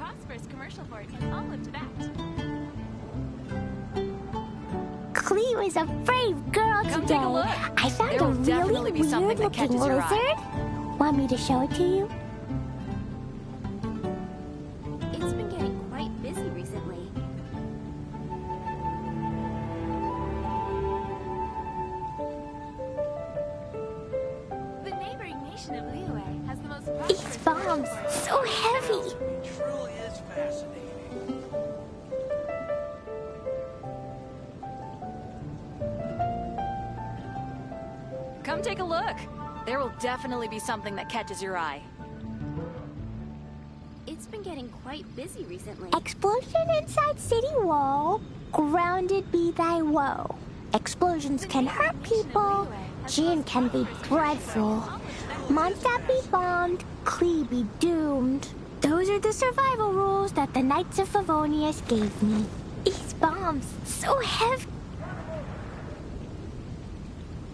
prosperous commercial for it in all of Tibet. Cleo is a brave girl Come today. take a look. I found There a will definitely really be something that weird-looking catches your lizard. eye. Want me to show it to you? It's been getting quite busy recently. The neighboring nation of Liyue has the most These bombs, so heavy. It truly is fascinating. Come take a look. There will definitely be something that catches your eye. It's been getting quite busy recently. Explosion inside city wall. Grounded be thy woe. Explosions can hurt people. Gin can be dreadful. Mondstadt be bombed. Klee be doomed. Those are the survival rules that the Knights of Favonius gave me. These bombs, so heavy.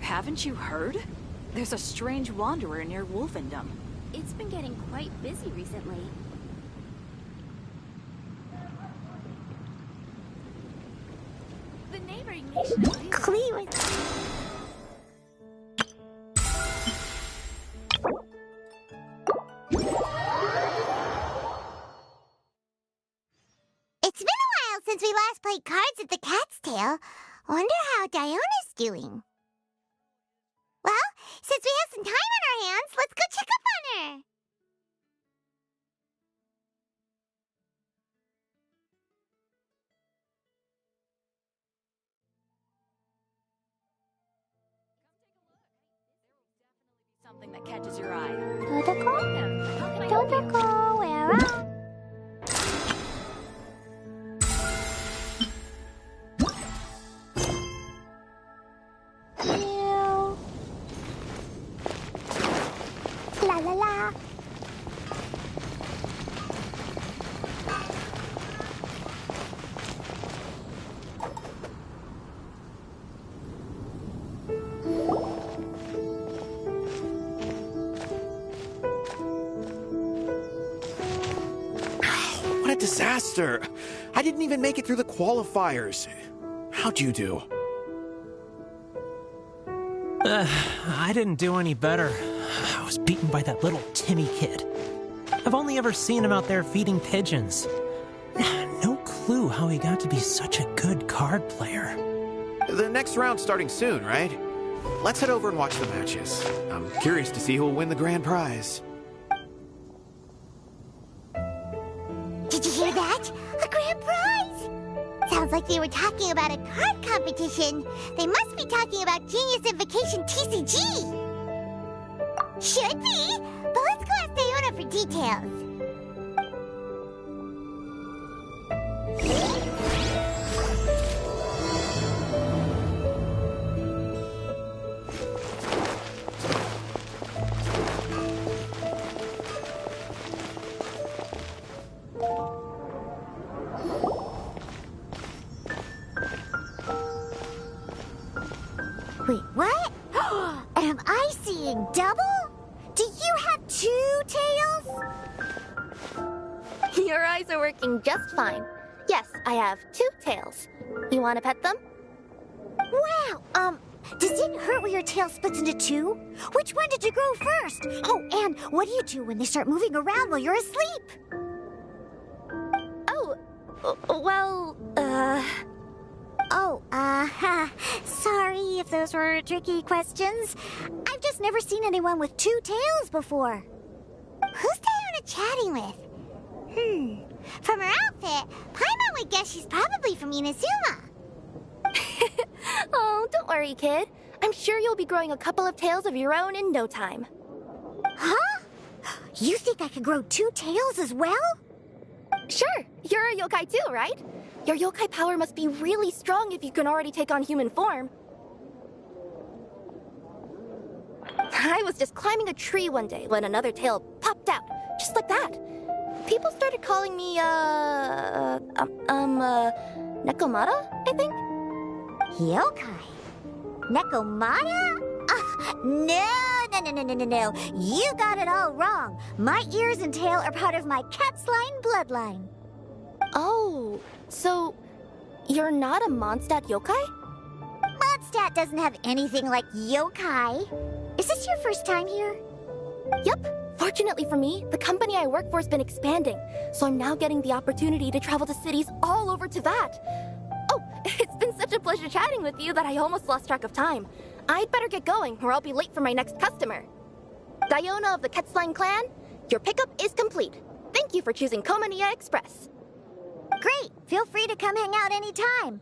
Haven't you heard? There's a strange wanderer near Wolfendom. It's been getting quite busy recently. The neighboring nation of Liyue. Klee It's been a while since we last played cards at the Cat's Tail. Wonder how Diona's doing. Well, since we have some time on our hands, let's go check up on her. Something that catches your eye. Totoko? Totoko, where are? Meow. La la la. What a disaster! I didn't even make it through the qualifiers. How'd you do? I didn't do any better. I was beaten by that little Timmy kid. I've only ever seen him out there feeding pigeons. No clue how he got to be such a good card player. The next round's starting soon, right? Let's head over and watch the matches. I'm curious to see who will win the grand prize. Did you hear that? A grand prize! Sounds like they were talking about a card competition. They must be talking about Genius Invocation TCG. Should be, but let's go ask Diona for details. Wait, what? Am I seeing double? Do you have two tails? Your eyes are working just fine. Yes, I have two tails. You want to pet them? Wow, does it hurt when your tail splits into two? Which one did you grow first? Oh, and what do you do when they start moving around while you're asleep? Oh, well, sorry if those were tricky questions. I've just never seen anyone with two tails before. Who's Diona chatting with? From her outfit, Paimon would guess she's probably from Inazuma. Oh, don't worry, kid. I'm sure you'll be growing a couple of tails of your own in no time. Huh? You think I could grow two tails as well? Sure, you're a yokai too, right? Your yokai power must be really strong if you can already take on human form. I was just climbing a tree one day when another tail popped out, just like that. People started calling me, Nekomata, I think? Yokai? Nekomata? No, No. You got it all wrong. My ears and tail are part of my cat's line bloodline. Oh, so you're not a Mondstadt yokai? Mondstadt doesn't have anything like yokai. Is this your first time here? Yep. Fortunately for me, the company I work for has been expanding, so I'm now getting the opportunity to travel to cities all over Teyvat. Oh, it's been such a pleasure chatting with you that I almost lost track of time. I'd better get going, or I'll be late for my next customer. Diona of the Ketzline clan, your pickup is complete. Thank you for choosing Komania Express. Great. Feel free to come hang out anytime.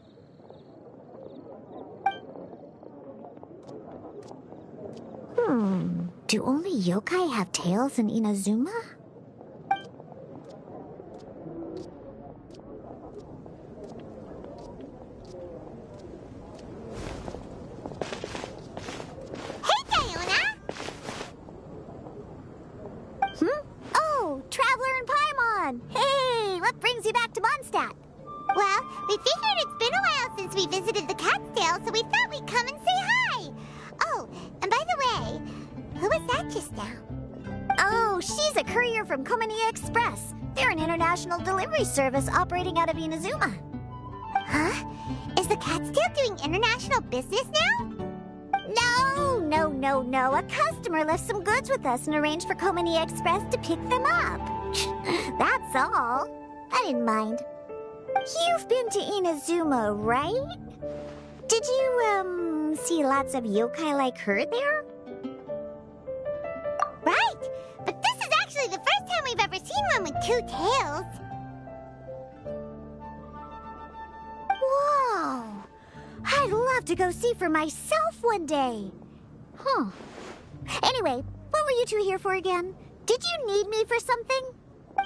Do only yokai have tails in Inazuma? Hey, Diona! Oh, Traveler and Paimon! Hey, what brings you back to Mondstadt? Well, we figured it's been a while since we visited the Catskill, so we thought we'd come and say hi. Oh, and by the way, who was that just now? Oh, she's a courier from Komania Express. They're an international delivery service operating out of Inazuma. Huh? Is the Catskill doing international business now? No. A customer left some goods with us and arranged for Komania Express to pick them up. That's all. I didn't mind. You've been to Inazuma, right? Did you, see lots of yokai like her there? Right, but this is actually the first time we've ever seen one with two tails. Whoa! I'd love to go see for myself one day. Huh. Anyway, what were you two here for again? Did you need me for something?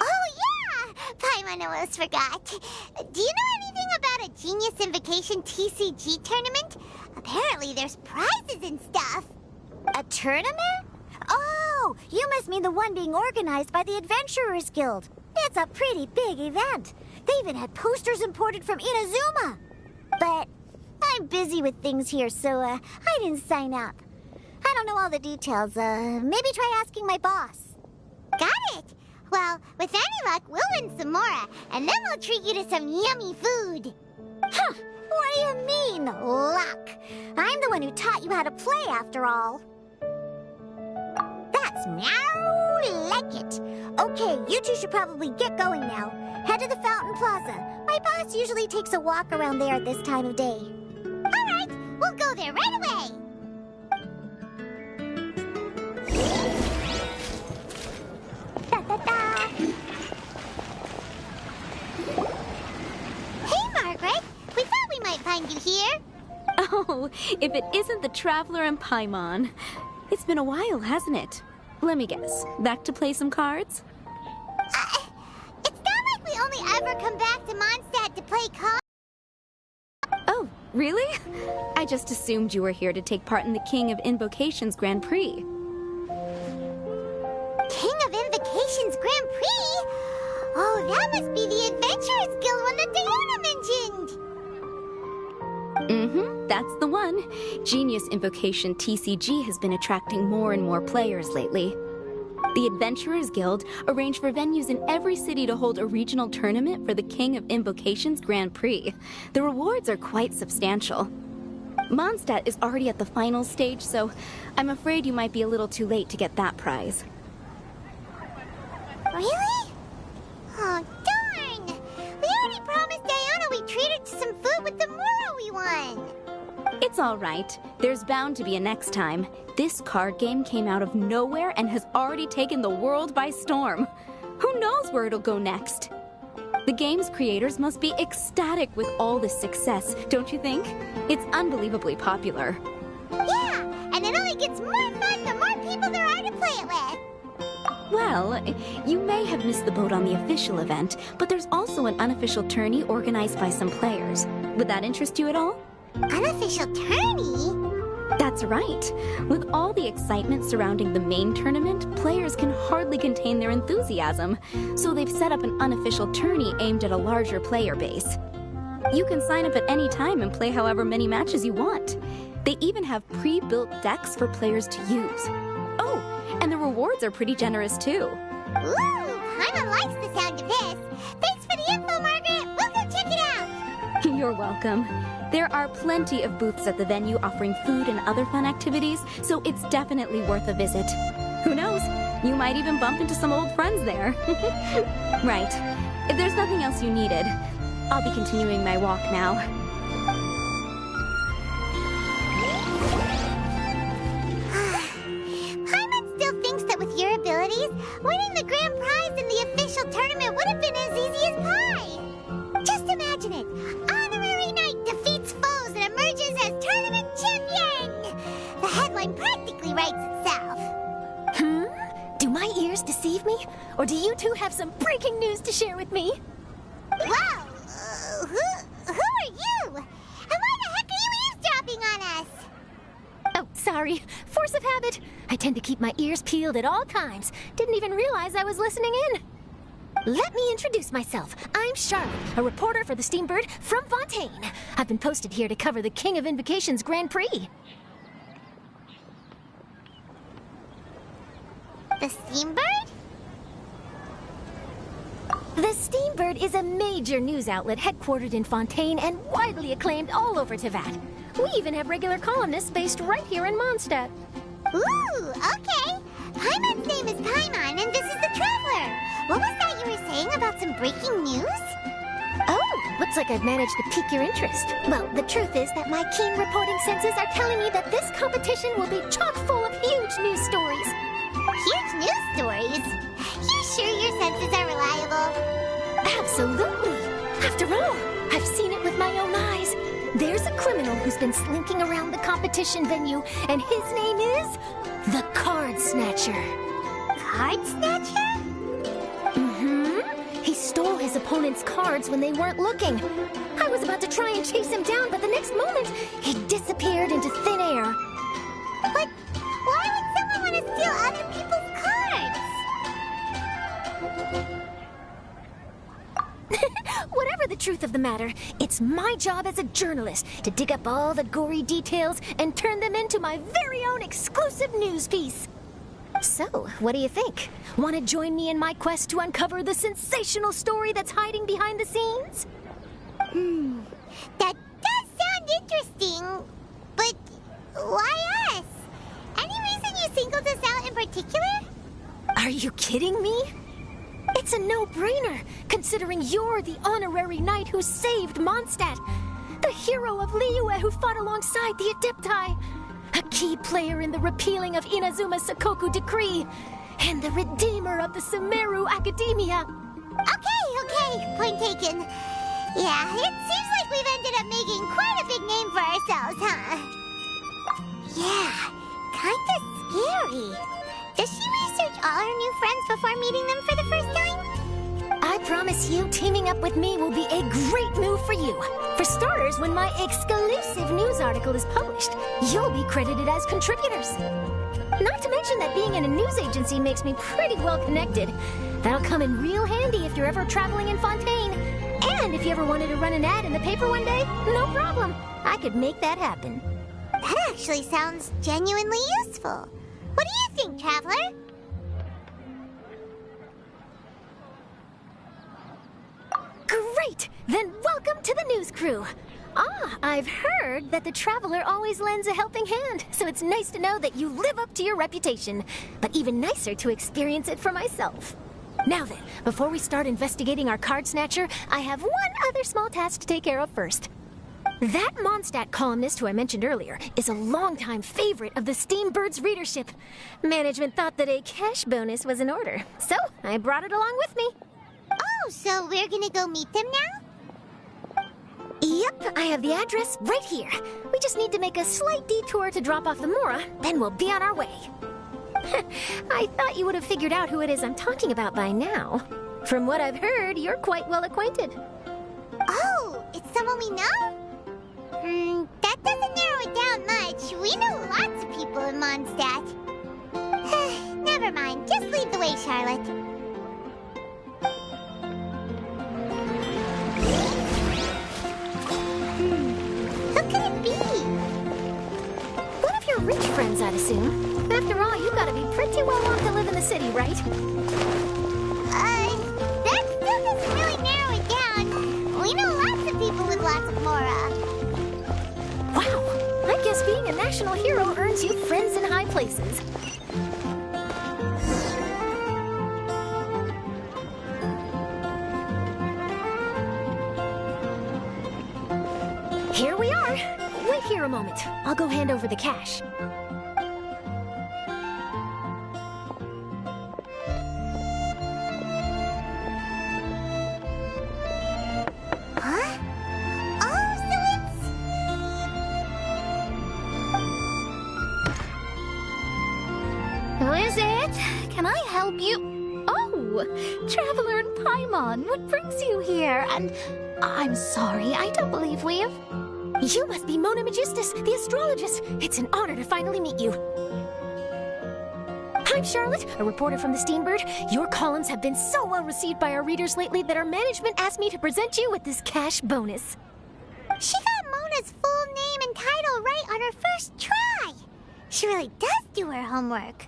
Oh, yeah! Paimon almost forgot. Do you know anything about a Genius Invocation TCG tournament? Apparently there's prizes and stuff. A tournament? Oh, you must mean the one being organized by the Adventurers Guild. It's a pretty big event. They even had posters imported from Inazuma. But I'm busy with things here, so I didn't sign up. I don't know all the details. Maybe try asking my boss. Got it! Well, with any luck, we'll win some more, and then we'll treat you to some yummy food. Huh, what do you mean, luck? I'm the one who taught you how to play, after all. That's meow like it. Okay, you two should probably get going now. Head to the Fountain Plaza. My boss usually takes a walk around there at this time of day. All right, we'll go there right away. Da-da-da. Hey, Margaret. We thought we might find you here. Oh, if it isn't the Traveler and Paimon. It's been a while, hasn't it? Let me guess. Back to play some cards? It's not like we only ever come back to Mondstadt to play cards. Oh, really? I just assumed you were here to take part in the King of Invocations Grand Prix. King of Invocations Grand Prix? Oh, that must be the Adventurers Guild one that Diona mentioned. That's the one. Genius Invocation TCG has been attracting more and more players lately. The Adventurers Guild arranged for venues in every city to hold a regional tournament for the King of Invocations Grand Prix. The rewards are quite substantial. Mondstadt is already at the final stage, so I'm afraid you might be a little too late to get that prize. Really? Oh, darn! We already promised Diona we'd treat her to some food with the Moro we won. It's all right. There's bound to be a next time. This card game came out of nowhere and has already taken the world by storm. Who knows where it'll go next? The game's creators must be ecstatic with all this success, don't you think? It's unbelievably popular. Yeah, and it only gets more fun the more people there are to play it with. Well, you may have missed the boat on the official event, but there's also an unofficial tourney organized by some players. Would that interest you at all? Unofficial tourney? That's right. With all the excitement surrounding the main tournament, players can hardly contain their enthusiasm. So they've set up an unofficial tourney aimed at a larger player base. You can sign up at any time and play however many matches you want. They even have pre-built decks for players to use. rewards are pretty generous too. Ooh, Paimon likes the sound of this. Thanks for the info, Margaret. We'll go check it out. You're welcome. There are plenty of booths at the venue offering food and other fun activities, so it's definitely worth a visit. Who knows? You might even bump into some old friends there. Right. If there's nothing else you needed, I'll be continuing my walk now. Paimon still thinks that with your abilities, winning the grand prize in the official tournament would have been as easy as pie. Just imagine it. Honorary Knight defeats foes and emerges as tournament champion. The headline practically writes itself. Do my ears deceive me? Or do you two have some breaking news to share with me? Wow! Who are you? And why the heck are you eavesdropping on us? Oh, sorry. Force of habit. I tend to keep my ears peeled at all times. Didn't even realize I was listening in. Let me introduce myself. I'm Charlotte, a reporter for the Steambird from Fontaine. I've been posted here to cover the King of Invocations Grand Prix. The Steambird? The Steambird is a major news outlet headquartered in Fontaine and widely acclaimed all over Teyvat. We even have regular columnists based right here in Mondstadt. Ooh, okay. Paimon's name is Paimon, and this is the Traveler. What was that you were saying about some breaking news? Oh, looks like I've managed to pique your interest. Well, the truth is that my keen reporting senses are telling me that this competition will be chock full of huge news stories. Huge news stories? You sure your senses are reliable? Absolutely. After all, I've seen it with my own eyes. There's a criminal who's been slinking around the competition venue, and his name is the Card Snatcher. Card Snatcher? He stole his opponent's cards when they weren't looking. I was about to try and chase him down, but the next moment, he disappeared into thin air. But why would someone want to steal other people's cards? Whatever the truth of the matter, it's my job as a journalist to dig up all the gory details and turn them into my very own exclusive news piece. So, what do you think? Want to join me in my quest to uncover the sensational story that's hiding behind the scenes? That does sound interesting, but why us? Any reason you singled us out in particular? Are you kidding me? It's a no-brainer, considering you're the honorary knight who saved Mondstadt, the hero of Liyue who fought alongside the Adepti, a key player in the repealing of Inazuma's Sakoku Decree, and the redeemer of the Sumeru Academia. Okay, point taken. Yeah, it seems like we've ended up making quite a big name for ourselves, huh? Yeah, kinda scary. Does she research all her new friends before meeting them for the first time? I promise you, teaming up with me will be a great move for you. For starters, when my exclusive news article is published, you'll be credited as contributors. Not to mention that being in a news agency makes me pretty well connected. That'll come in real handy if you're ever traveling in Fontaine. And if you ever wanted to run an ad in the paper one day, no problem. I could make that happen. That actually sounds genuinely useful. What do you think, Traveler? Great! Then welcome to the news crew. I've heard that the Traveler always lends a helping hand, so it's nice to know that you live up to your reputation. But even nicer to experience it for myself. Now then, before we start investigating our card snatcher, I have one other small task to take care of first. That Mondstadt columnist who I mentioned earlier is a longtime favorite of the Steambird's readership. Management thought that a cash bonus was in order, so I brought it along with me. Oh, so we're gonna go meet them now? Yep, I have the address right here. We just need to make a slight detour to drop off the Mora, then we'll be on our way. I thought you would have figured out who it is I'm talking about by now. From what I've heard, you're quite well acquainted. Oh, it's someone we know? That doesn't narrow it down much. We know lots of people in Mondstadt. Never mind, just lead the way, Charlotte. Who could it be? One of your rich friends, I'd assume. After all, you gotta be pretty well off to live in the city, right? That still doesn't really narrow it down. We know lots of people with lots of mora. Wow, I guess being a national hero earns you friends in high places. Here we are. Wait here a moment. I'll go hand over the cash. Huh? Oh, so it's... Who is it? Can I help you? Oh, Traveler and Paimon, what brings you here? And I'm sorry, I don't believe we've... You must be Mona Magistus, the astrologist. It's an honor to finally meet you. I'm Charlotte, a reporter from the Steambird. Your columns have been so well received by our readers lately that our management asked me to present you with this cash bonus. She got Mona's full name and title right on her first try. She really does do her homework.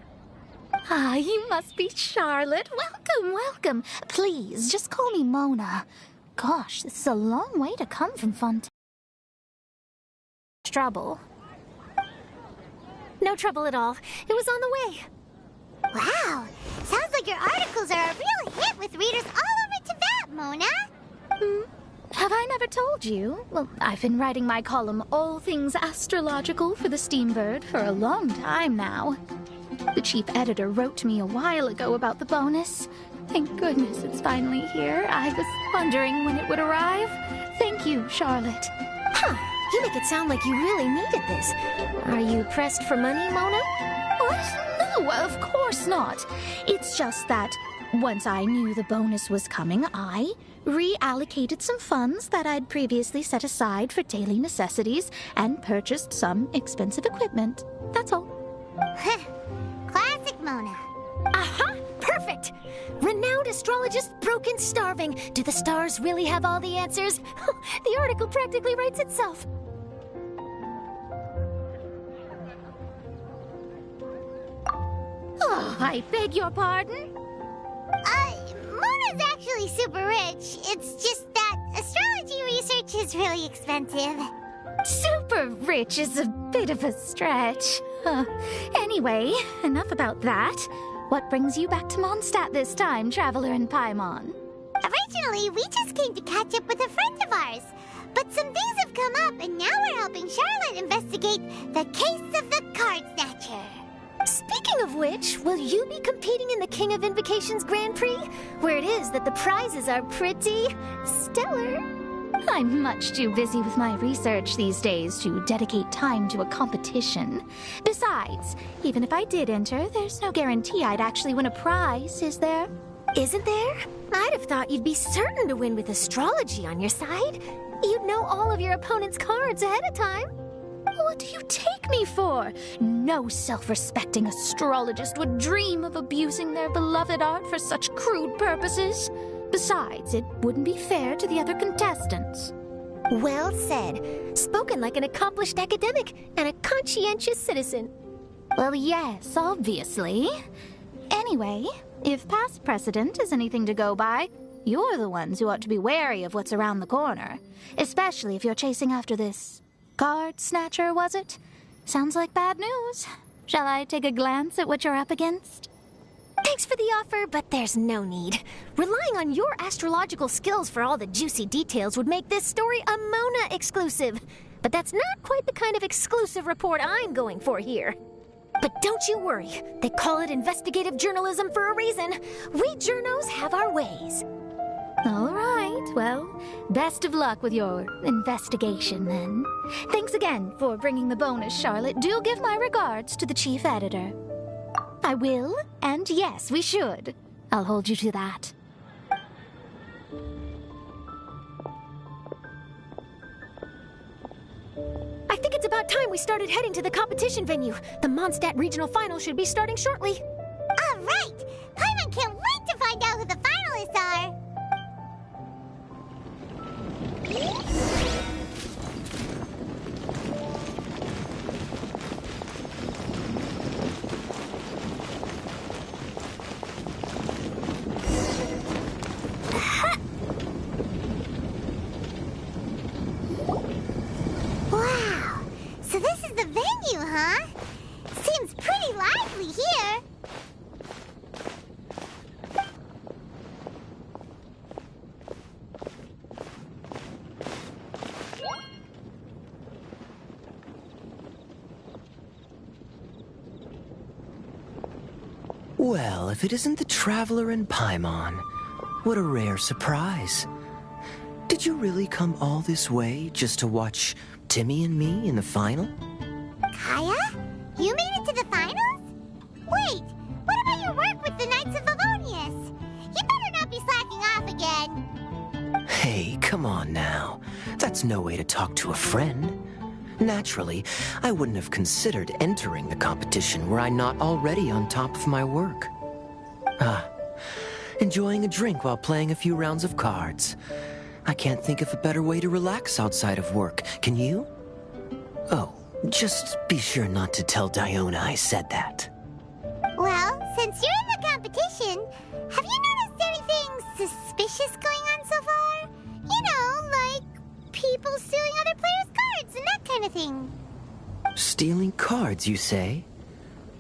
Ah, you must be Charlotte. Welcome, welcome. Please, just call me Mona. Gosh, this is a long way to come from Fontaine. Trouble. No trouble at all. It was on the way. Wow, sounds like your articles are a real hit with readers all over Tibet, Mona. Have I never told you? Well, I've been writing my column, All Things Astrological, for the Steambird for a long time now. The chief editor wrote to me a while ago about the bonus. Thank goodness it's finally here. I was wondering when it would arrive. Thank you, Charlotte. Huh. You make it sound like you really needed this. Are you pressed for money, Mona? What? No, of course not. It's just that once I knew the bonus was coming, I reallocated some funds that I'd previously set aside for daily necessities and purchased some expensive equipment. That's all. Classic Mona. Aha! Perfect! Renowned astrologist, broken starving. Do the stars really have all the answers? The article practically writes itself. Oh, I beg your pardon? Mona's actually super rich. It's just that astrology research is really expensive. Super rich is a bit of a stretch. Anyway, enough about that. What brings you back to Mondstadt this time, Traveler and Paimon? Originally, we just came to catch up with a friend of ours. But some things have come up, and now we're helping Charlotte investigate the case of the Card Snatcher. Speaking of which, will you be competing in the King of Invocations Grand Prix? Where it is that the prizes are pretty stellar. I'm much too busy with my research these days to dedicate time to a competition. Besides, even if I did enter, there's no guarantee I'd actually win a prize, is there? Isn't there? I'd have thought you'd be certain to win with astrology on your side. You'd know all of your opponent's cards ahead of time. What do you take me for? No self-respecting astrologist would dream of abusing their beloved art for such crude purposes. Besides, it wouldn't be fair to the other contestants. Well said. Spoken like an accomplished academic and a conscientious citizen. Well, yes, obviously. Anyway, if past precedent is anything to go by, you're the ones who ought to be wary of what's around the corner. Especially if you're chasing after this Card Snatcher, was it? Sounds like bad news. Shall I take a glance at what you're up against? Thanks for the offer, but there's no need. Relying on your astrological skills for all the juicy details would make this story a Mona exclusive. But that's not quite the kind of exclusive report I'm going for here. But don't you worry. They call it investigative journalism for a reason. We journos have our ways. All right, well, best of luck with your investigation, then. Thanks again for bringing the bonus, Charlotte. Do give my regards to the chief editor. I will, and yes, we should. I'll hold you to that. I think it's about time we started heading to the competition venue. The Mondstadt Regional Final should be starting shortly. All right! Paimon can't wait to find out who the finalists are! Well, if it isn't the Traveler and Paimon, what a rare surprise. Did you really come all this way just to watch Timmy and me in the final? Kaya? You made it to the finals? Wait, what about your work with the Knights of Favonius? You better not be slacking off again. Hey, come on now. That's no way to talk to a friend. Naturally, I wouldn't have considered entering the competition were I not already on top of my work. Enjoying a drink while playing a few rounds of cards. I can't think of a better way to relax outside of work. Can you? Oh, just be sure not to tell Diona I said that. Well, since you're in the competition, have you noticed anything suspicious going on so far? You know, like people stealing other players' cards and that kind of thing. Stealing cards, you say?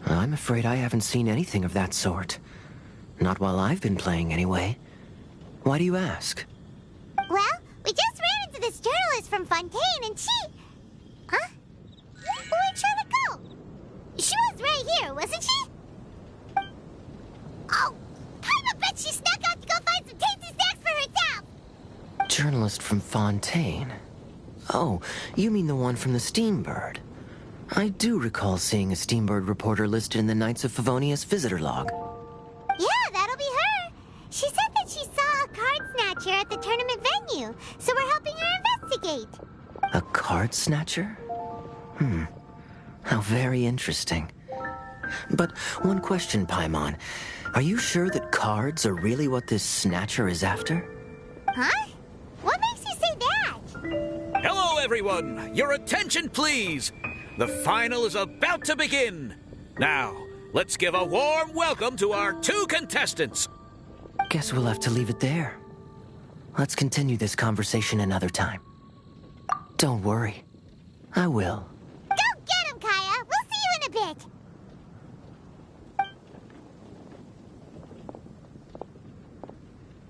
I'm afraid I haven't seen anything of that sort. Not while I've been playing, anyway. Why do you ask? Well, we just ran into this journalist from Fontaine and she... Huh? Where'd Charlotte go? She was right here, wasn't she? Oh, I bet she snuck out to go find some tasty snacks for herself! Journalist from Fontaine. Oh, you mean the one from the Steambird. I do recall seeing a Steambird reporter listed in the Knights of Favonius visitor log. Yeah, that'll be her. She said that she saw a card snatcher at the tournament venue, so we're helping her investigate. A card snatcher? How very interesting. But one question, Paimon. Are you sure that cards are really what this snatcher is after? Huh? What makes you say that? Hello, everyone! Your attention, please! The final is about to begin. Now, let's give a warm welcome to our two contestants. Guess we'll have to leave it there. Let's continue this conversation another time. Don't worry. I will. Go get him, Kaya! We'll see you in a bit!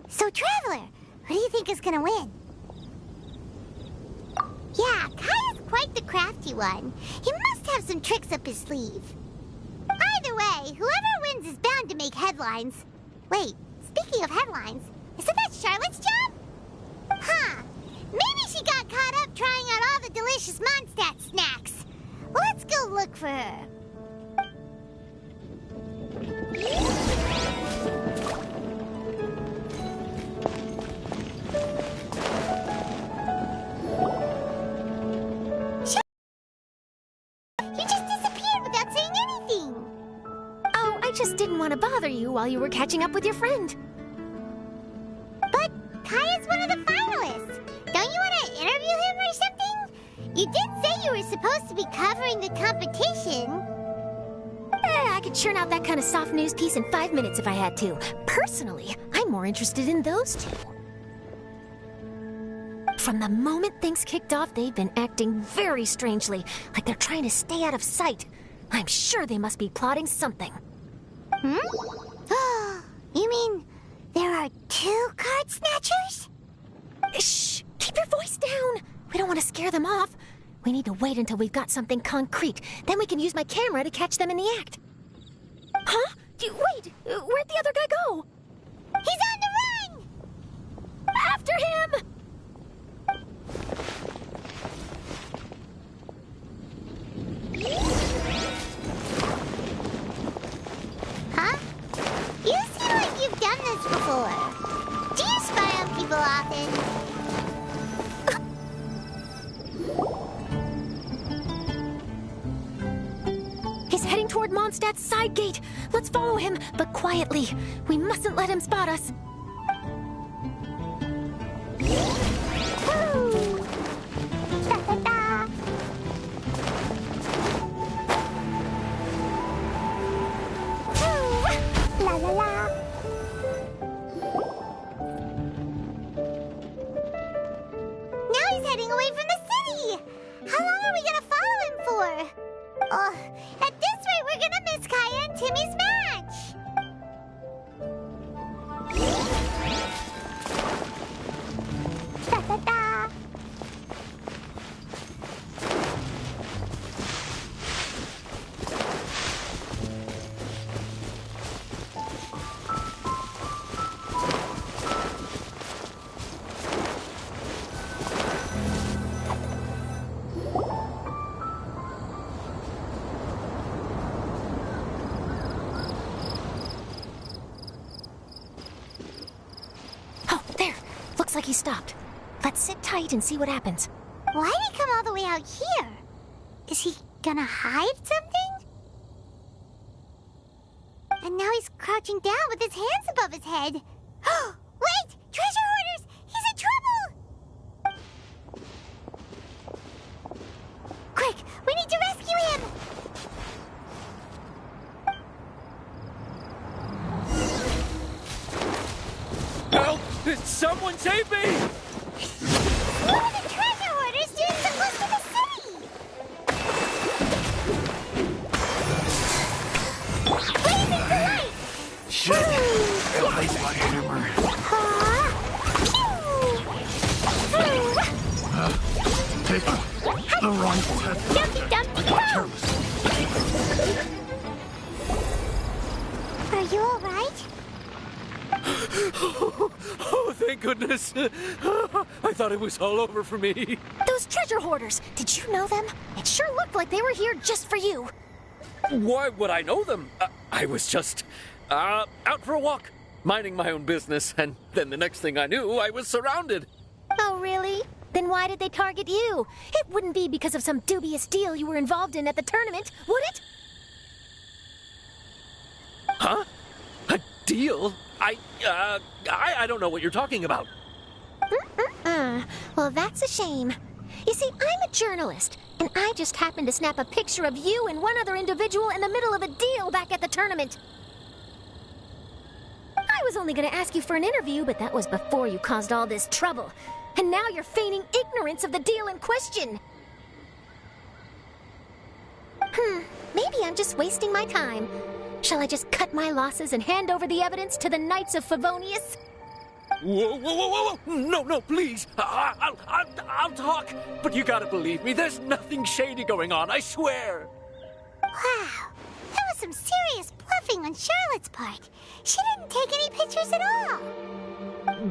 So, Traveler, who do you think is gonna win? Yeah, Kaya's quite the crafty one. He must have some tricks up his sleeve. Either way, whoever wins is bound to make headlines. Wait, speaking of headlines, isn't that Charlotte's job? Huh. Maybe she got caught up trying out all the delicious Mondstadt snacks. Let's go look for her. You just disappeared without saying anything. Oh, I just didn't want to bother you while you were catching up with your friend. But Kaya's one of the finalists. Don't you want to interview him or something? You did say you were supposed to be covering the competition. I could churn out that kind of soft news piece in 5 minutes if I had to. Personally, I'm more interested in those two. From the moment things kicked off, they've been acting very strangely, like they're trying to stay out of sight. I'm sure they must be plotting something. You mean there are two card snatchers? Shh! Keep your voice down! We don't want to scare them off. We need to wait until we've got something concrete. Then we can use my camera to catch them in the act. Huh? Wait! Where'd the other guy go? He's on the run! After him! Huh? You seem like you've done this before. Do you spy on people often? He's heading toward Mondstadt's side gate. Let's follow him, but quietly. We mustn't let him spot us. Woo! Da-da-da! Woo! La la la! Now he's heading away from the city! How long are we gonna follow him for? At this rate, we're gonna miss Kaya and Timmy's match! Da-da-da! Looks like he stopped. Let's sit tight and see what happens. Why did he come all the way out here? Is he gonna hide something? And now he's crouching down with his hands above his head. Wait! Treasure hoarders! He's in trouble! Quick! We need to rescue him! Help! Someone save me! What are the treasure hoarders doing so close to the city? Blazing the light! Shit! I'll place my hammer. Take the wrong step. Dumpty Dumpty Go! Are you alright? Oh, thank goodness. I thought it was all over for me. Those treasure hoarders, did you know them? It sure looked like they were here just for you. Why would I know them? I was just out for a walk, minding my own business, and then the next thing I knew, I was surrounded. Oh, really? Then why did they target you? It wouldn't be because of some dubious deal you were involved in at the tournament, would it? Huh? A deal? I don't know what you're talking about. Well, that's a shame. You see, I'm a journalist, and I just happened to snap a picture of you and one other individual in the middle of a deal back at the tournament. I was only going to ask you for an interview, but that was before you caused all this trouble. And now you're feigning ignorance of the deal in question. Maybe I'm just wasting my time. Shall I just cut my losses and hand over the evidence to the Knights of Favonius? Whoa. No, please. I'll talk. But you gotta believe me, there's nothing shady going on, I swear. Wow, that was some serious bluffing on Charlotte's part. She didn't take any pictures at all.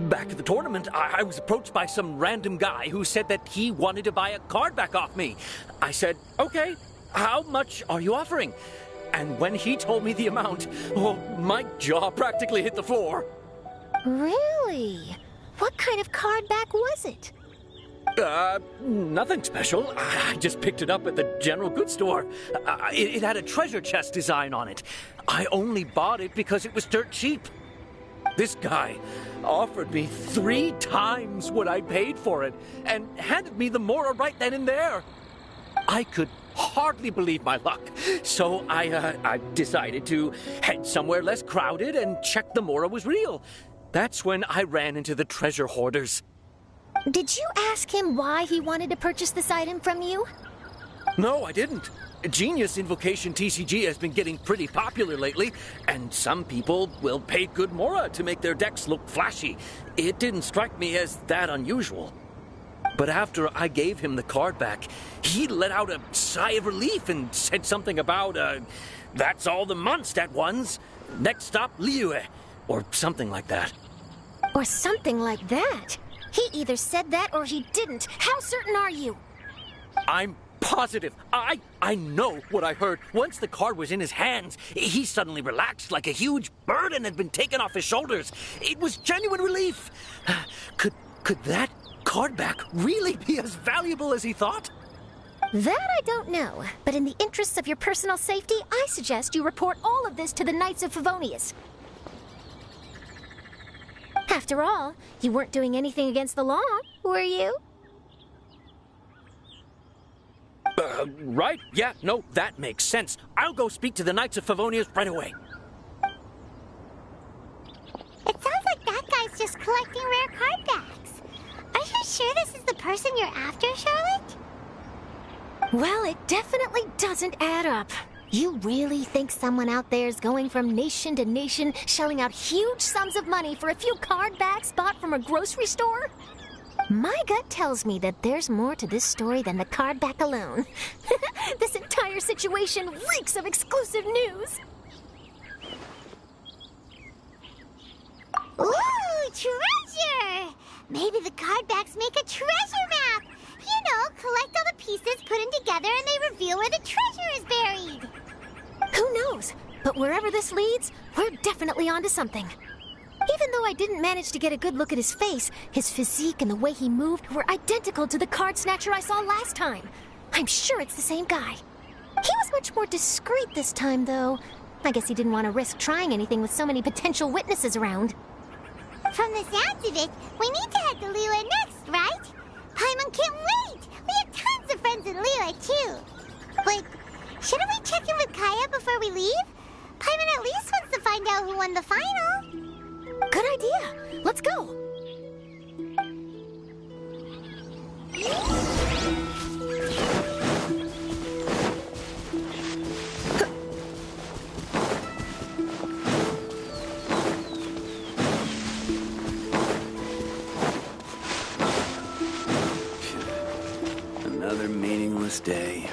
Back at the tournament, I was approached by some random guy who said that he wanted to buy a card back off me. I said, okay, how much are you offering? And when he told me the amount, my jaw practically hit the floor. Really? What kind of card back was it? Nothing special. I just picked it up at the general goods store. It had a treasure chest design on it. I only bought it because it was dirt cheap. This guy offered me 3 times what I paid for it and handed me the Mora right then and there. I could hardly believe my luck, so I decided to head somewhere less crowded and check the Mora was real. That's when I ran into the treasure hoarders. Did you ask him why he wanted to purchase this item from you? No, I didn't. Genius Invocation TCG has been getting pretty popular lately, and some people will pay good Mora to make their decks look flashy. It didn't strike me as that unusual. But after I gave him the card back, he let out a sigh of relief and said something about, that's all the Mondstadt ones. Next stop, Liyue, or something like that. Or something like that? He either said that or he didn't. How certain are you? I'm positive. I know what I heard. Once the card was in his hands, he suddenly relaxed like a huge burden had been taken off his shoulders. It was genuine relief. Could that card back really be as valuable as he thought? That I don't know, but in the interests of your personal safety, I suggest you report all of this to the Knights of Favonius. After all, you weren't doing anything against the law, were you? Right? Yeah, no, that makes sense. I'll go speak to the Knights of Favonius right away. It sounds like that guy's just collecting rare card backs. Are you sure this is the person you're after, Charlotte? Well, it definitely doesn't add up. You really think someone out there is going from nation to nation, shelling out huge sums of money for a few card backs bought from a grocery store? My gut tells me that there's more to this story than the card back alone. This entire situation reeks of exclusive news. Ooh, treasure! Maybe the card backs make a treasure map! You know, collect all the pieces, put them together, and they reveal where the treasure is buried! Who knows? But wherever this leads, we're definitely onto something. Even though I didn't manage to get a good look at his face, his physique and the way he moved were identical to the card snatcher I saw last time. I'm sure it's the same guy. He was much more discreet this time, though. I guess he didn't want to risk trying anything with so many potential witnesses around. From the sounds of it, we need to head to Liyue next, right? Paimon can't wait! We have tons of friends in Liyue, too. But shouldn't we check in with Kaya before we leave? Paimon at least wants to find out who won the final. Good idea. Let's go. Another meaningless day.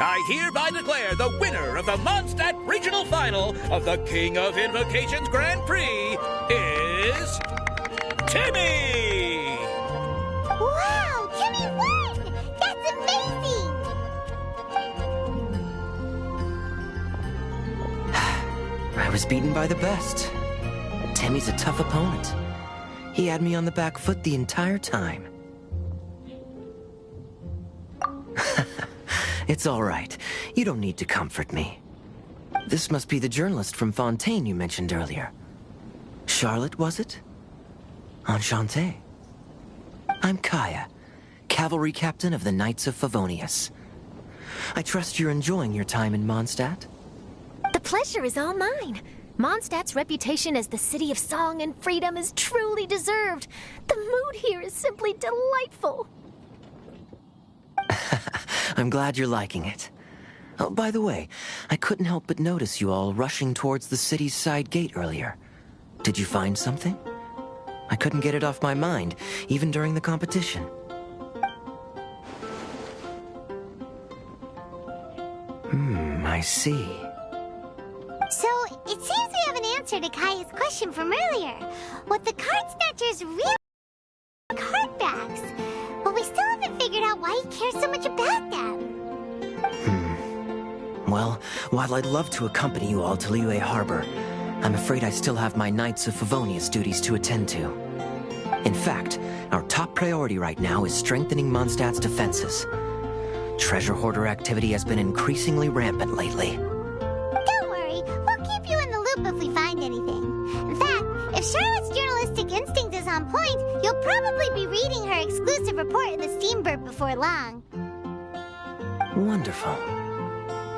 I hereby declare the winner of the Mondstadt Regional Final of the King of Invocations Grand Prix is... Timmy! Wow, Timmy won! That's amazing! I was beaten by the best. Timmy's a tough opponent. He had me on the back foot the entire time. It's all right. You don't need to comfort me. This must be the journalist from Fontaine you mentioned earlier. Charlotte, was it? Enchanté. I'm Kaya, cavalry captain of the Knights of Favonius. I trust you're enjoying your time in Mondstadt? The pleasure is all mine. Mondstadt's reputation as the city of song and freedom is truly deserved. The mood here is simply delightful. I'm glad you're liking it. Oh, by the way, I couldn't help but notice you all rushing towards the city's side gate earlier. Did you find something? I couldn't get it off my mind, even during the competition. I see. So, it seems we have an answer to Kaya's question from earlier. What the card snatchers really card backs. But we still haven't figured out why he cares so much about them. Well, while I'd love to accompany you all to Liyue Harbor, I'm afraid I still have my Knights of Favonius duties to attend to. In fact, our top priority right now is strengthening Mondstadt's defenses. Treasure hoarder activity has been increasingly rampant lately. Don't worry, we'll keep you in the loop if we find anything. In fact, if Charlotte's journalistic instinct is on point, you'll probably be reading her exclusive report in the Steambird before long. Wonderful.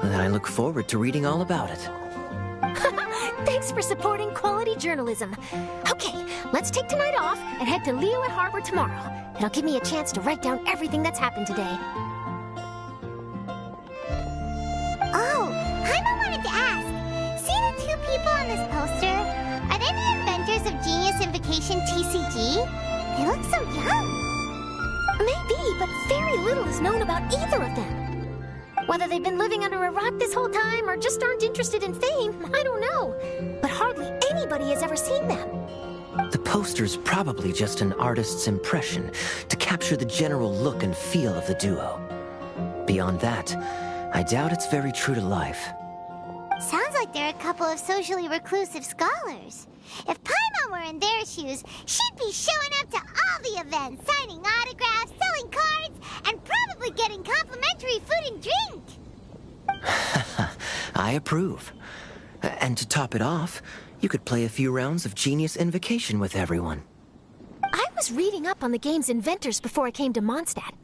Then I look forward to reading all about it. Thanks for supporting quality journalism. Okay, let's take tonight off and head to Liyue Harbor tomorrow. It'll give me a chance to write down everything that's happened today. Oh, Paimon wanted to ask. See the two people on this poster? Are they the inventors of Genius Invocation TCG? They look so young. Maybe, but very little is known about either of them. Whether they've been living under a rock this whole time or just aren't interested in fame, I don't know. But hardly anybody has ever seen them. The poster's probably just an artist's impression to capture the general look and feel of the duo. Beyond that, I doubt it's very true to life. Sounds like they're a couple of socially reclusive scholars. If Paimon were in their shoes, she'd be showing up to all the events, signing autographs, selling cards, and probably getting complimentary food and drink. I approve. And to top it off, you could play a few rounds of Genius Invocation with everyone. I was reading up on the game's inventors before I came to Mondstadt.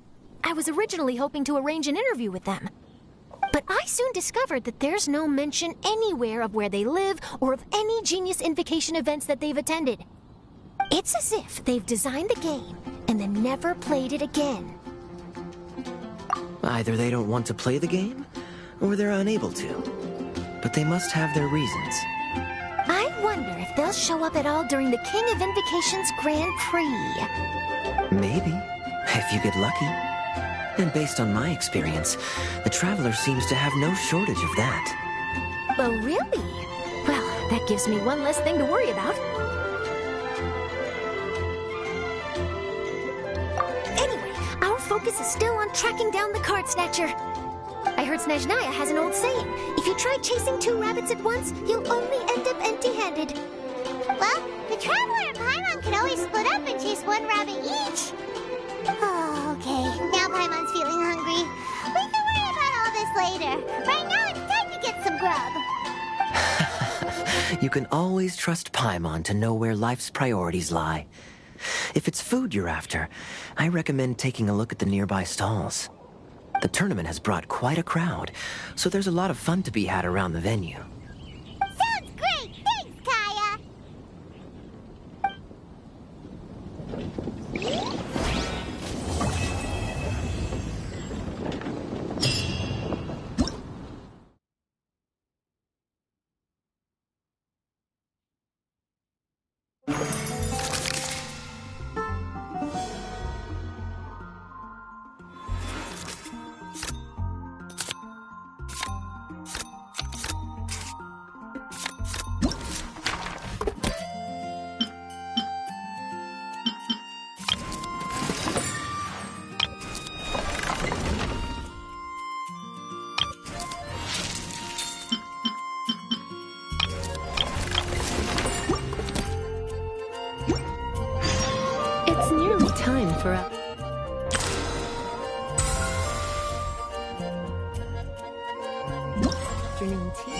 I was originally hoping to arrange an interview with them. But I soon discovered that there's no mention anywhere of where they live or of any Genius Invocation events that they've attended. It's as if they've designed the game and then never played it again. Either they don't want to play the game, or they're unable to. But they must have their reasons. I wonder if they'll show up at all during the King of Invocation's Grand Prix. Maybe, if you get lucky. And based on my experience, the Traveler seems to have no shortage of that. Oh, really? Well, that gives me one less thing to worry about. Anyway, our focus is still on tracking down the card snatcher. I heard Snezhnaya has an old saying. If you try chasing two rabbits at once, you'll only end up empty-handed. Well, the Traveler and Paimon can always split up and chase one rabbit each. Oh, okay. Now Paimon's feeling hungry. We can worry about all this later. Right now, it's time to get some grub. You can always trust Paimon to know where life's priorities lie. If it's food you're after, I recommend taking a look at the nearby stalls. The tournament has brought quite a crowd, so there's a lot of fun to be had around the venue. Sounds great! Thanks, Kaya! It's nearly time for a... afternoon tea.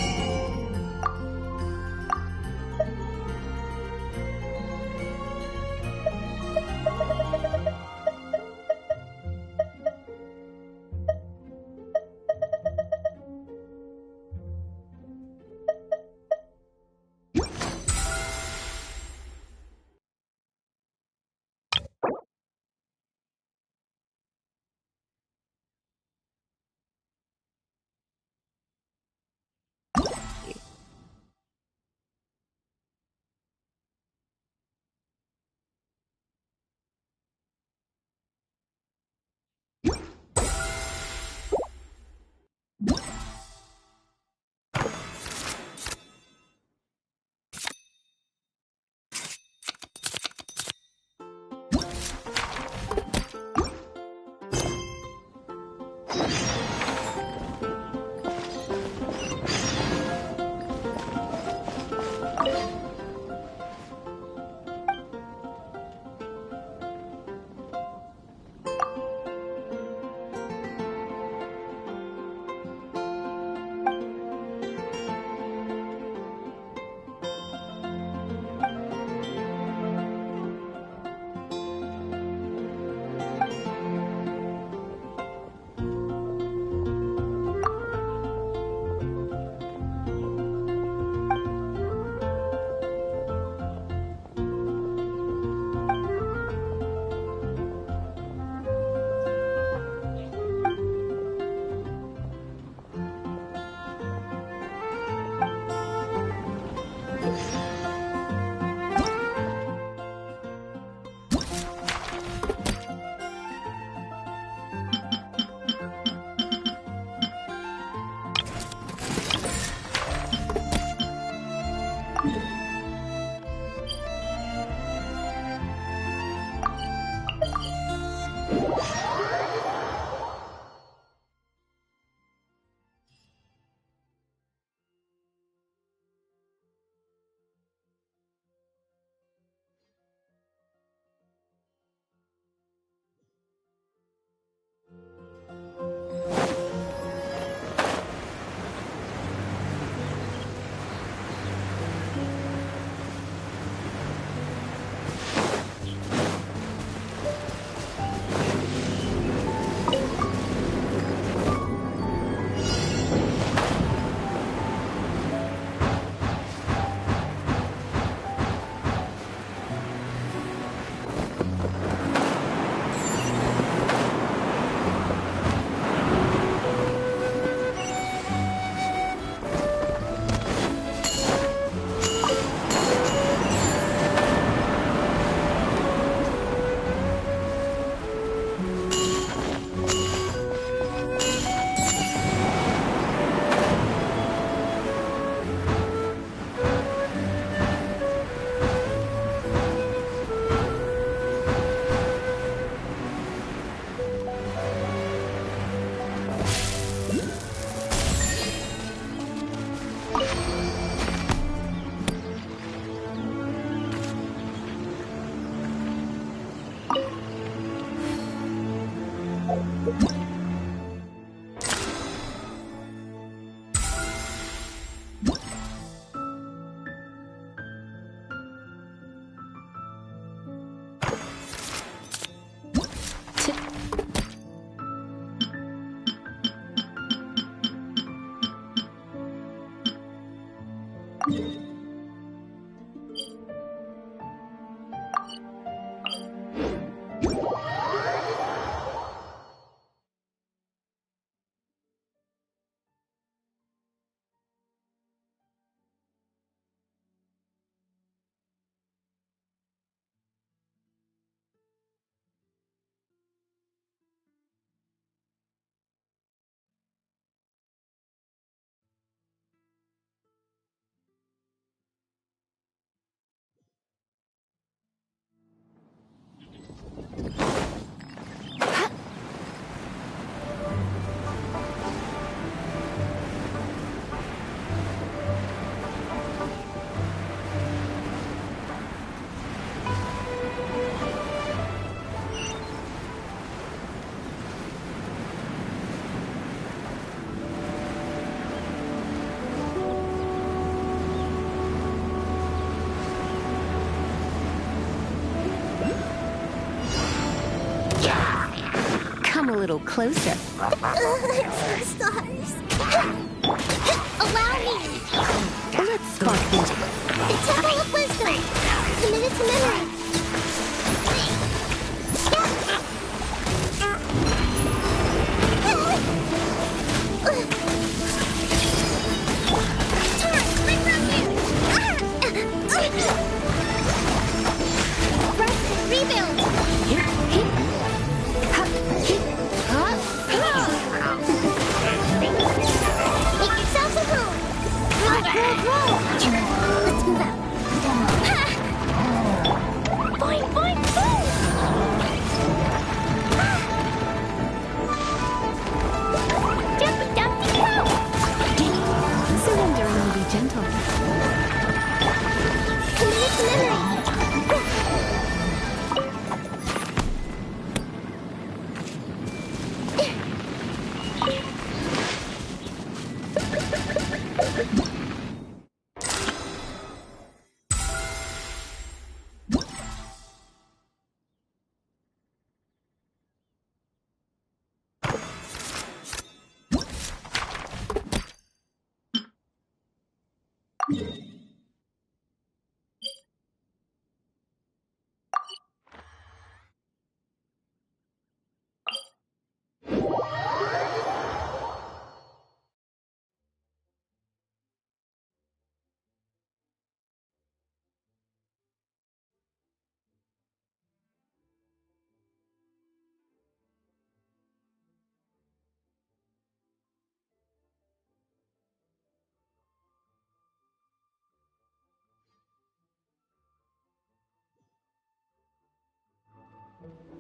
Come a little closer. Stars. Allow me. Let's spark things. The Temple of Wisdom. Committed to memory.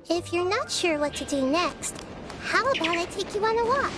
If you're not sure what to do next, how about I take you on a walk?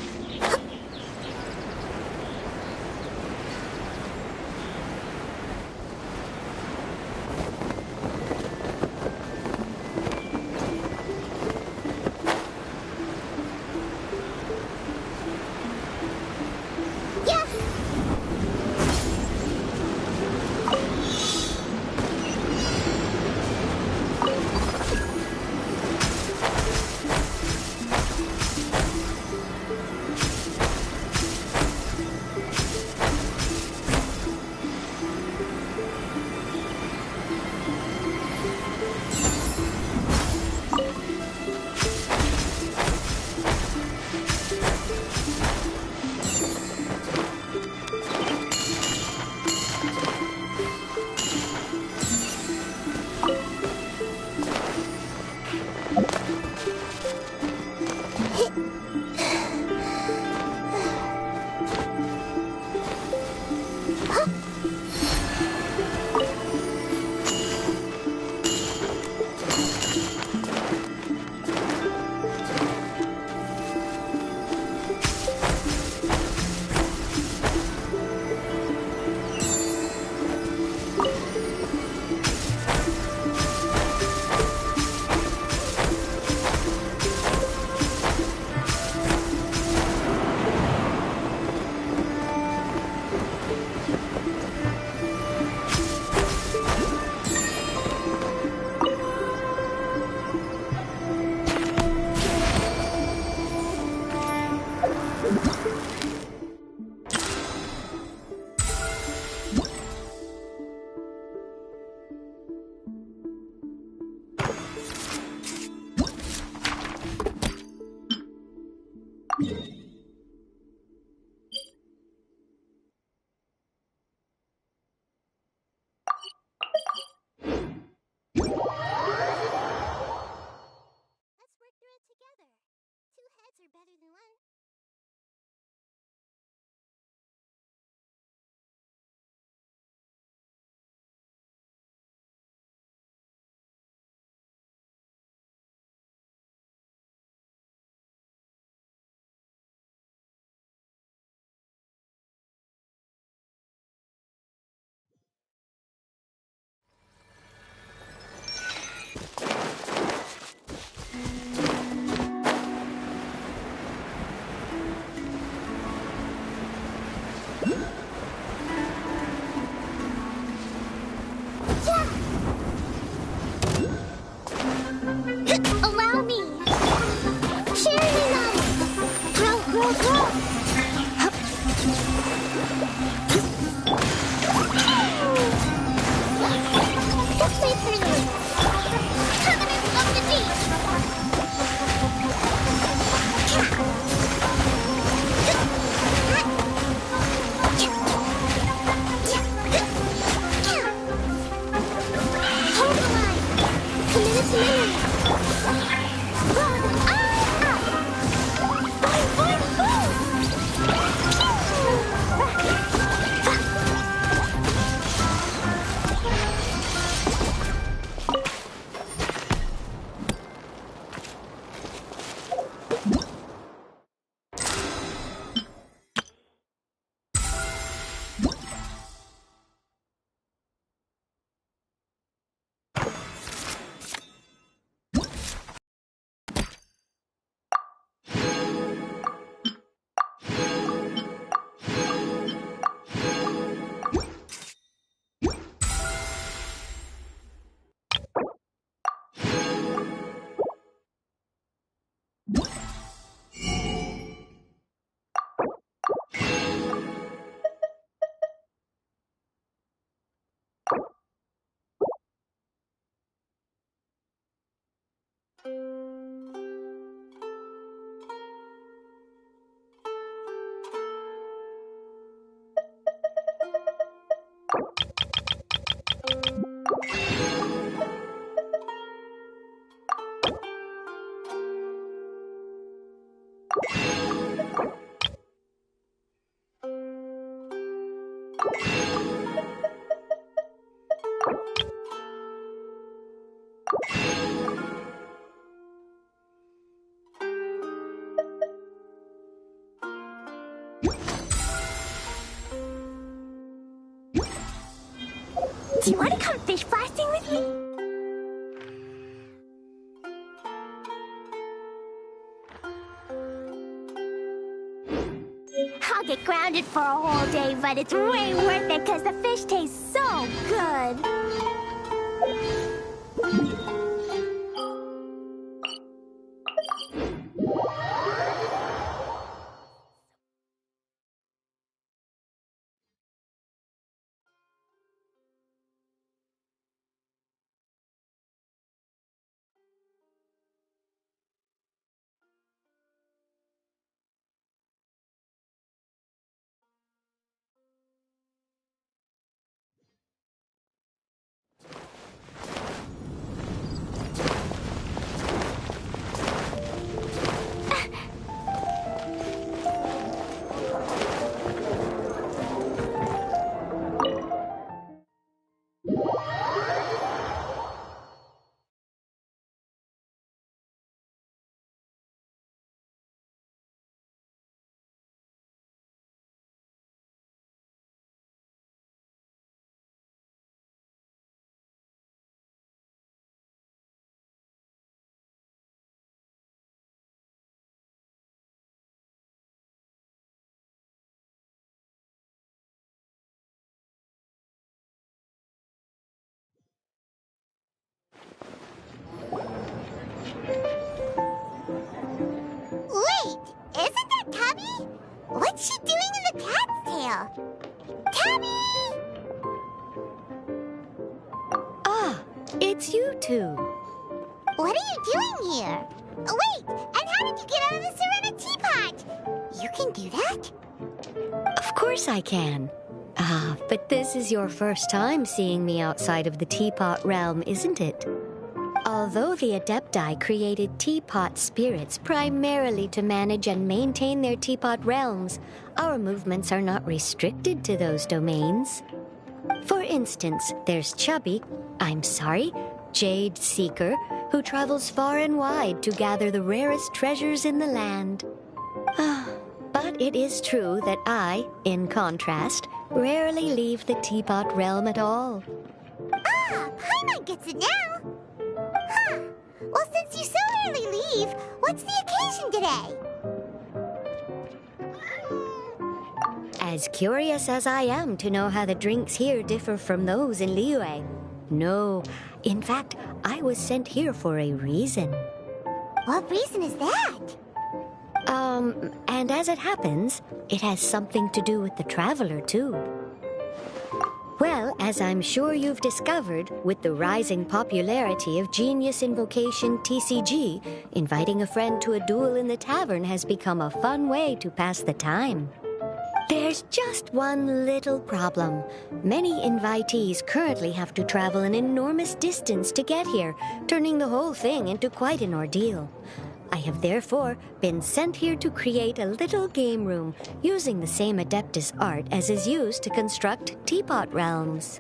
work through it together. Two heads are better than one. Allow me. Cheering on it. Grow. Just wait for me. Covenant of the Deep. Hold the line. Committed to memory. Do you want to come fish blasting with me? I'll get grounded for a whole day, but it's way worth it because the fish taste so good. Wait, isn't that Tabby? What's she doing in the cat's tail? Tabby! Ah, it's you two. What are you doing here? Wait, and how did you get out of the ceramic teapot? You can do that? Of course I can. But this is your first time seeing me outside of the teapot realm, isn't it? Although the Adepti created teapot spirits primarily to manage and maintain their teapot realms, our movements are not restricted to those domains. For instance, there's Jade Seeker, who travels far and wide to gather the rarest treasures in the land. But it is true that I, in contrast, rarely leave the teapot realm at all. Paimon gets it now. Huh. Well, since you so rarely leave, what's the occasion today? As curious as I am to know how the drinks here differ from those in Liyue. No, in fact, I was sent here for a reason. What reason is that? And as it happens, it has something to do with the Traveler, too. Well, as I'm sure you've discovered, with the rising popularity of Genius Invocation TCG, inviting a friend to a duel in the tavern has become a fun way to pass the time. There's just one little problem. Many invitees currently have to travel an enormous distance to get here, turning the whole thing into quite an ordeal. I have therefore been sent here to create a little game room using the same Adeptus art as is used to construct teapot realms.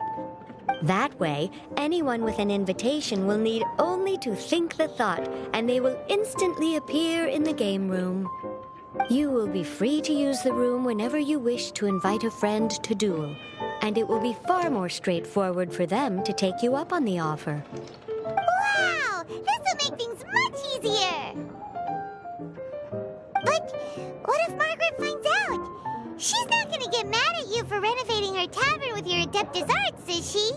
That way, anyone with an invitation will need only to think the thought, and they will instantly appear in the game room. You will be free to use the room whenever you wish to invite a friend to duel, and it will be far more straightforward for them to take you up on the offer. Wow! This will make things much easier! But what if Margaret finds out? She's not gonna get mad at you for renovating her tavern with your Adeptus arts, is she?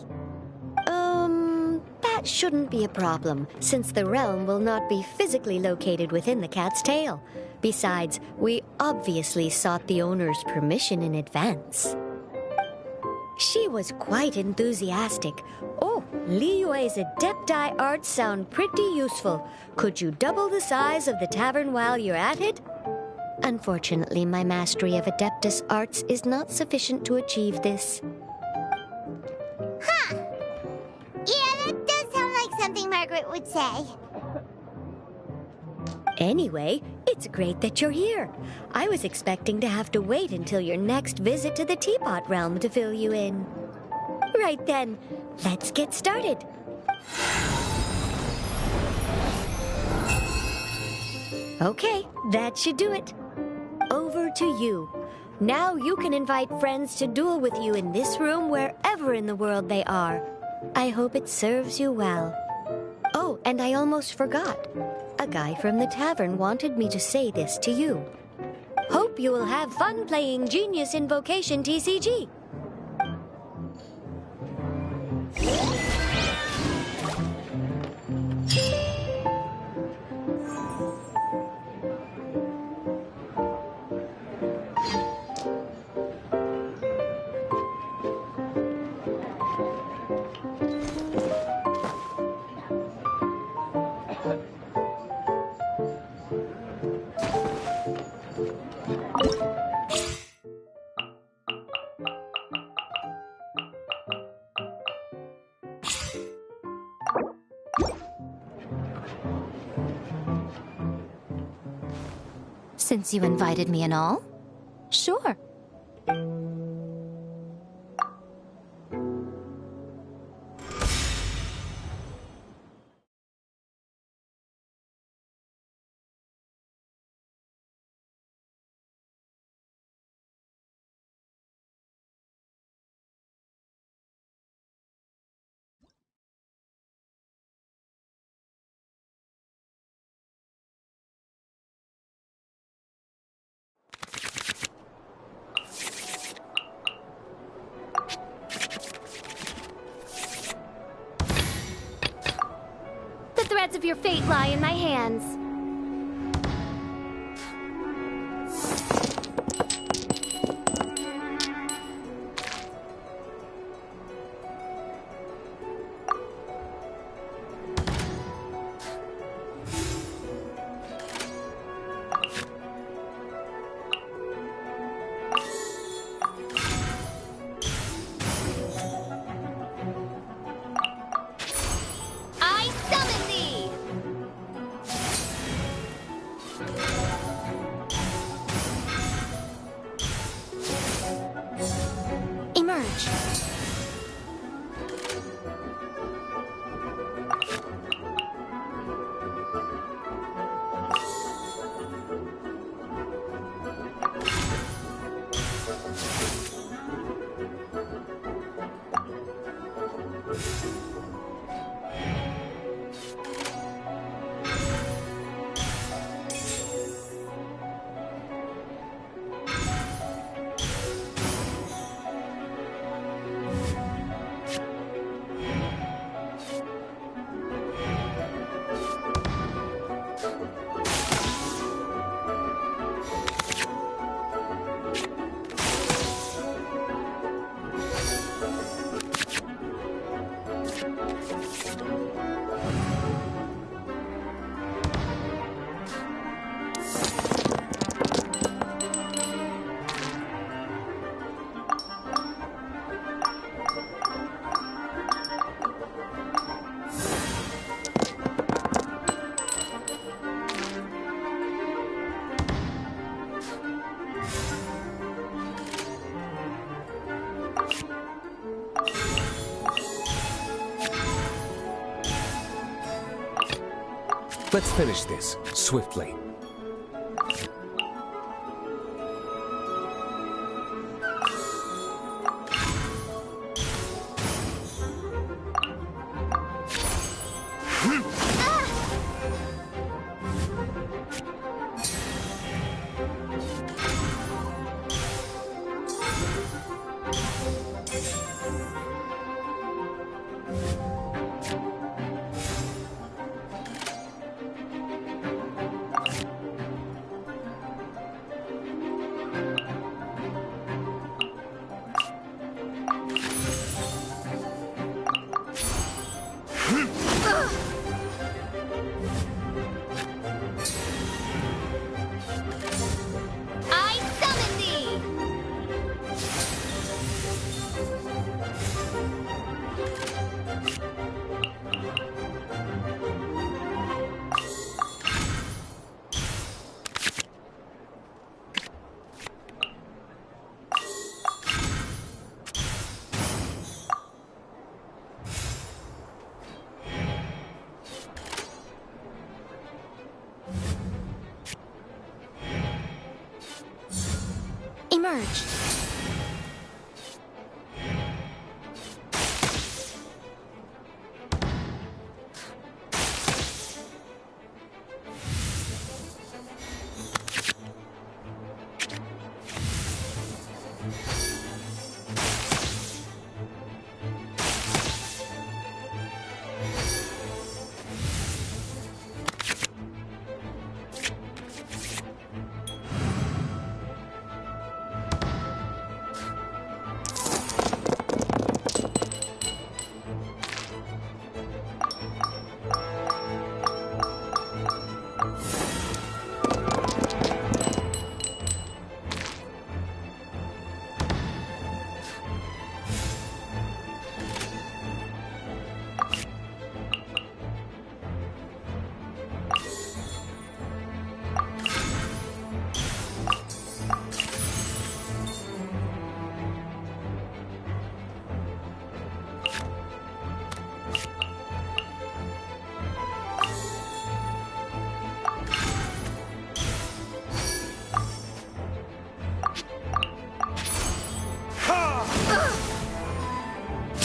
That shouldn't be a problem, since the realm will not be physically located within the cat's tail. Besides, we obviously sought the owner's permission in advance. She was quite enthusiastic. Oh, Liyue's Adepti arts sound pretty useful. Could you double the size of the tavern while you're at it? Unfortunately, my mastery of Adeptus arts is not sufficient to achieve this. Huh. Yeah, that does sound like something Margaret would say. Anyway, it's great that you're here. I was expecting to have to wait until your next visit to the Teapot Realm to fill you in. Right then, let's get started. Okay, that should do it. Over to you. Now you can invite friends to duel with you in this room wherever in the world they are. I hope it serves you well. Oh, and I almost forgot. A guy from the tavern wanted me to say this to you. Hope you will have fun playing Genius Invocation TCG. Since you invited me and all? Sure. The threads of your fate lie in my hands. Let's finish this, swiftly. Emerge.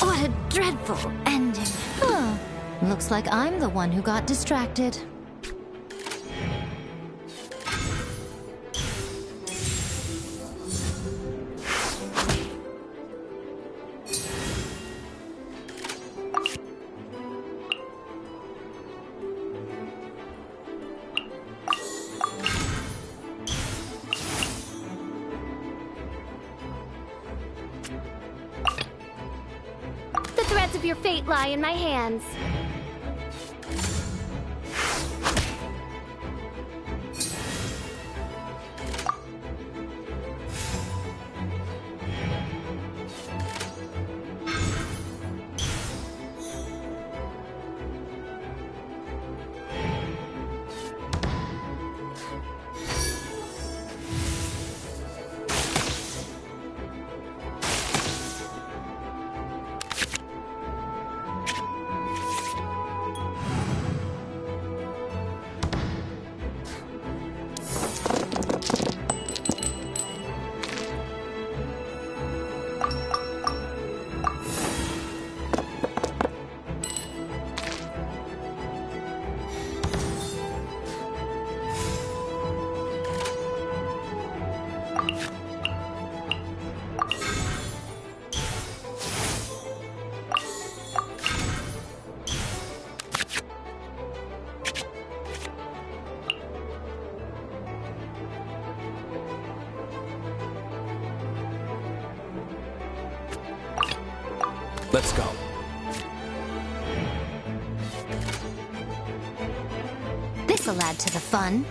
What a dreadful ending. Huh. Looks like I'm the one who got distracted. The threads of your fate lie in my hands. Let's go. This'll add to the fun.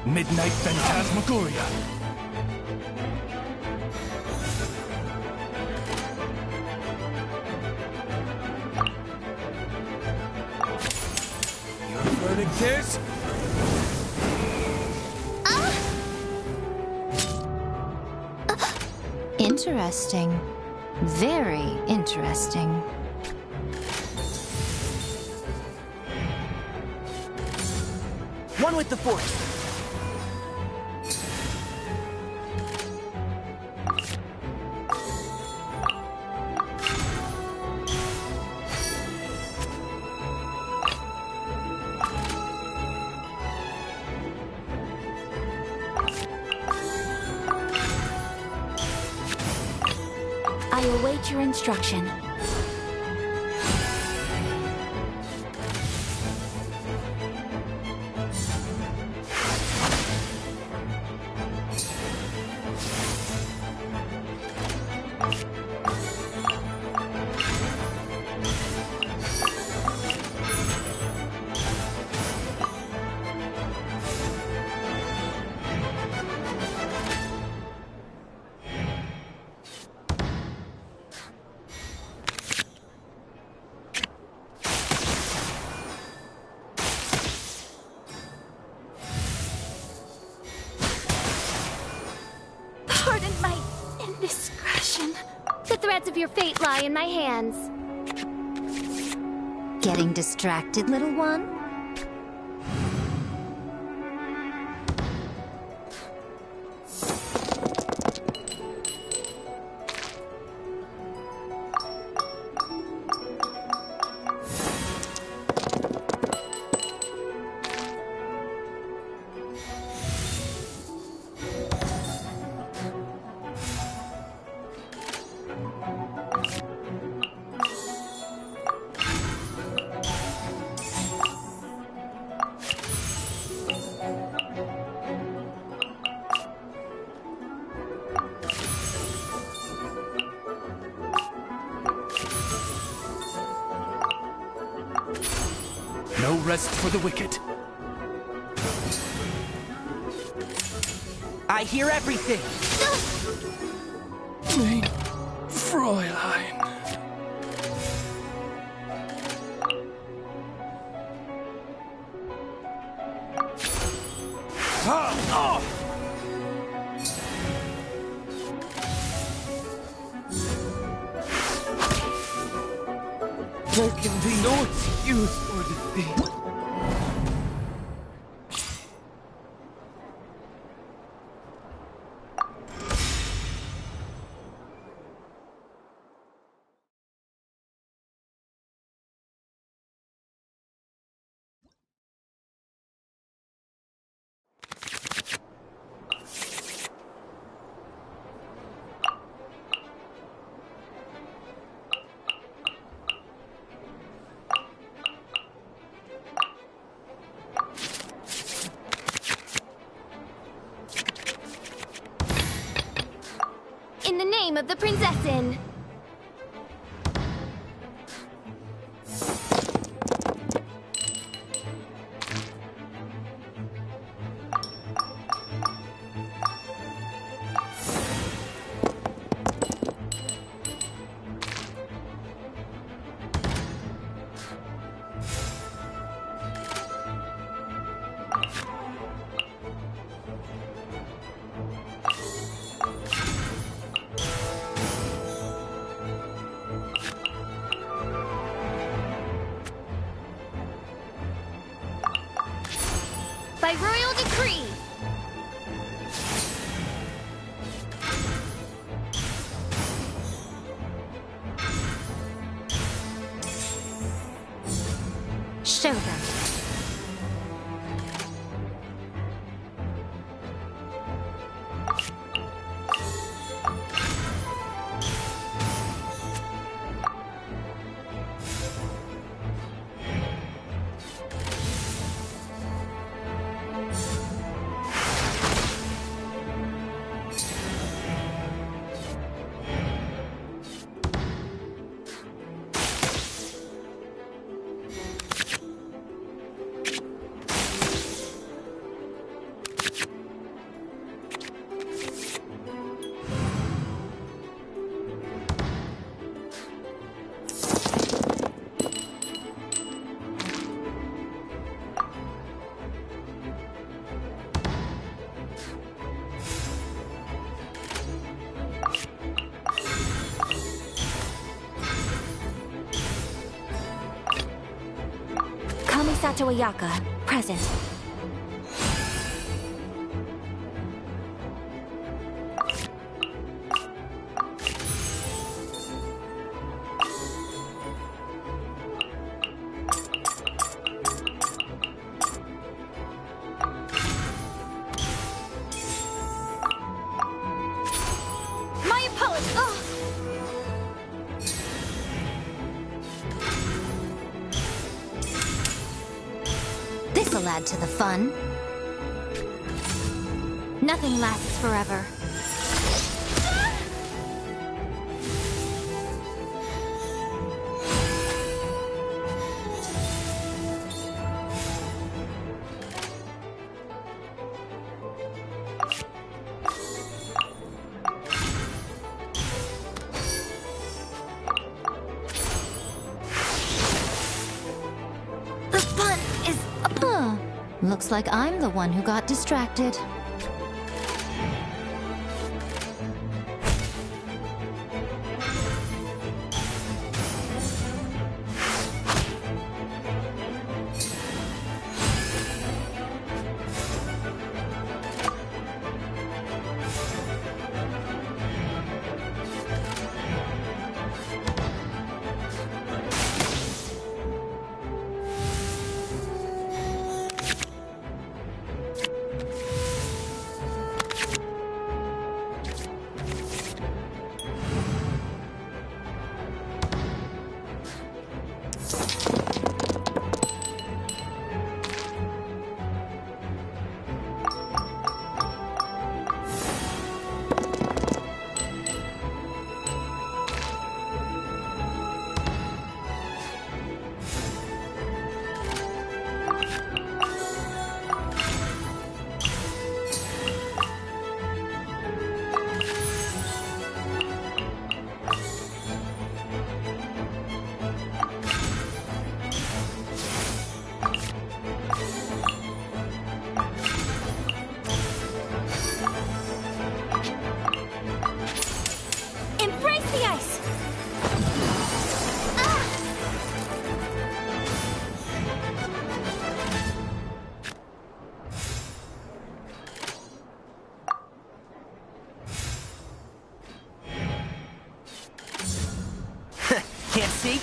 Midnight Phantasmagoria. You're learning this? Interesting. Very interesting. One with the Force. I await your instruction. Pardon my indiscretion. The threads of your fate lie in my hands. Getting distracted, little one? No rest for the wicked. I hear everything. Mein Fräulein. There can be no excuse for defeat. In the name of the Prinzessin! By royal decree! Show them. Kamisato Ayaka, present. This'll add to the fun. Nothing lasts forever. The fun is... Looks like I'm the one who got distracted. Can't see?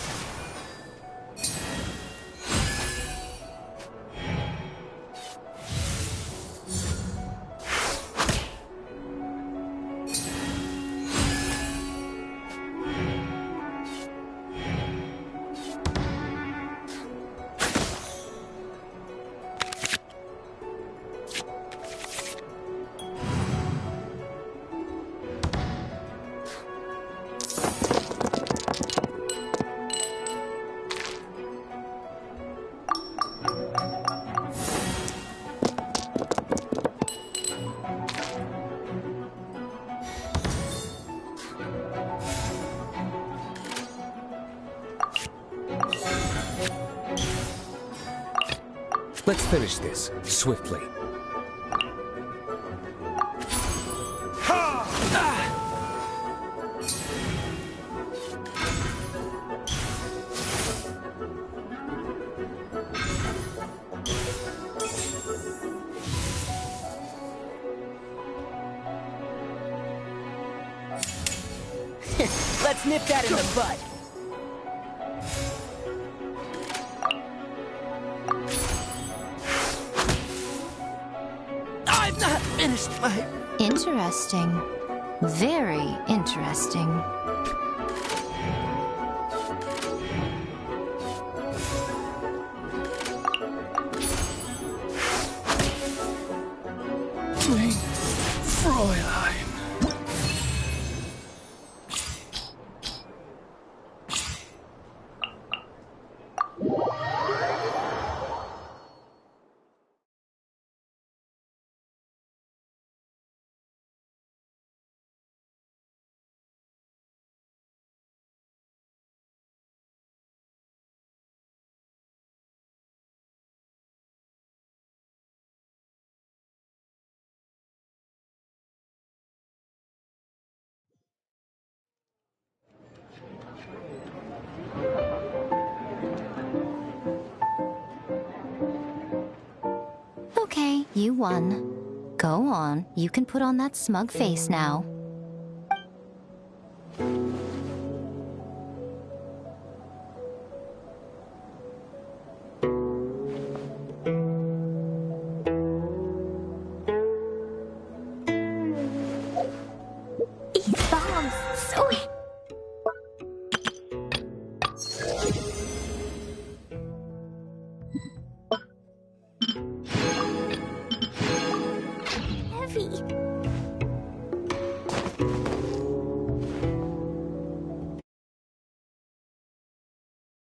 Let's finish this, swiftly. Let's nip that in the bud. I've not finished my... Interesting. Very interesting. Fräulein. Okay, you won. Go on, you can put on that smug face now. These bombs, so coffee.